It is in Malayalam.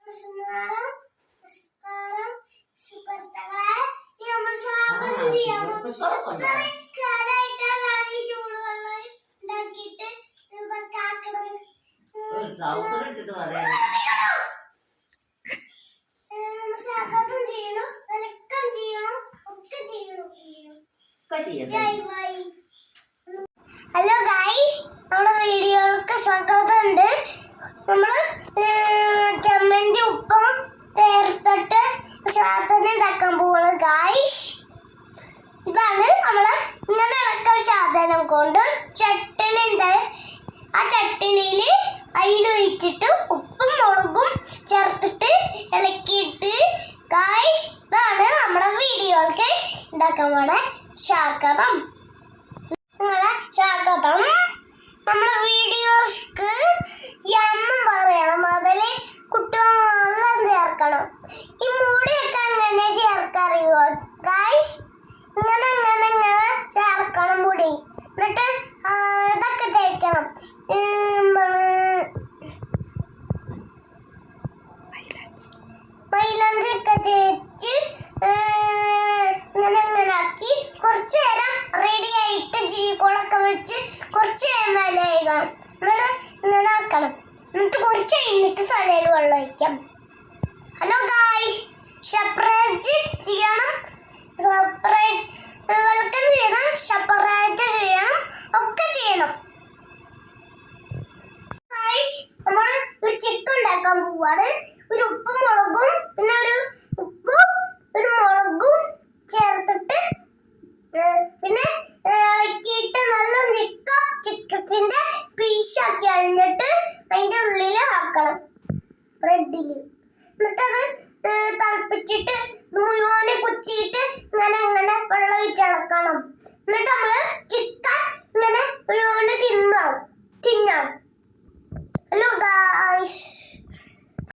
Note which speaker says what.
Speaker 1: ഹലോ ഗൈസ്, നമ്മുടെ വീഡിയോകൾക്ക് സ്വാഗതമുണ്ട്. നമ്മള് ചമ്മന്തി ഉപ്പും ചേർത്തിട്ട് സാധനം ഉണ്ടാക്കാൻ പോവാണ് ഗൈസ്. ഇതാണ് നമ്മള് ഇങ്ങനെ ഇളക്കുന്ന സാധനം കൊണ്ട് ചട്ടണി ഉണ്ട്. ആ ചട്ടണിയിൽ അതിലൊഴിച്ചിട്ട് ഉപ്പും മുളകും ചേർത്തിട്ട് ഇളക്കിയിട്ട് ഗൈസ്, ഇതാണ് നമ്മുടെ വീഡിയോകൾക്ക് ഉണ്ടാക്കാൻ പോണ ശാകരം. നിങ്ങളെ സ്വാഗതം. നമ്മുടെ വീഡിയോസ്ക്ക് എണ്ണം പറയണം, അതിൽ കുട്ടികളെല്ലാം ചേർക്കണം. ഈ മൂടിയൊക്കെ അങ്ങനെ ചേർക്കറിയോ ഗൈസ്? ഇങ്ങനെ ചേർക്കണം മുടി. എന്നിട്ട് ഇതൊക്കെ തേക്കണം, മൈലാഞ്ചിയൊക്കെ തേച്ച് ഇങ്ങനെ ആക്കി കുറച്ചു നേരം റെഡി ആയിട്ട് ജീകൊളൊക്കെ വെച്ച് കുറച്ച് നേരം മേലെ കഴിക്കണം. എന്നിട്ട് ഇങ്ങനെ ആക്കണം. എന്നിട്ട് കുറച്ച് കഴിഞ്ഞിട്ട് തലയിൽ വെള്ളം ഒഴിക്കാം. ഹലോ ഗായ്സ്, സെപ്പറേറ്റ് ചെയ്യണം, വെൽക്കം ചെയ്യണം, സെപ്പറേറ്റ് ചെയ്യണം, ഒക്കെ ചെയ്യണം. ഗായ്സ്, നമ്മൾ ഒരു ചിക്കൻ ഉണ്ടാക്കാൻ പോവാണ്. ഒരു ഉപ്പും മുളകും, പിന്നെ ഒരു ഉപ്പും ഒരു മുളകും ചേർത്തിട്ട് പിന്നെ ഇളക്കിയിട്ട് നല്ല ചിക്കത്തിന്റെ പീസാക്കി അരിഞ്ഞിട്ട് അതിന്റെ ഉള്ളിൽ ആക്കണം ബ്രെഡിൽ. എന്നിട്ടത് തിളപ്പിച്ചിട്ട് മുഴുവനെ കുത്തിയിട്ട് ഇങ്ങനെ വെള്ളം ഒഴിച്ചിളക്കണം. എന്നിട്ട് നമ്മള് ചിക്കൻ ഇങ്ങനെ മുഴുവൻ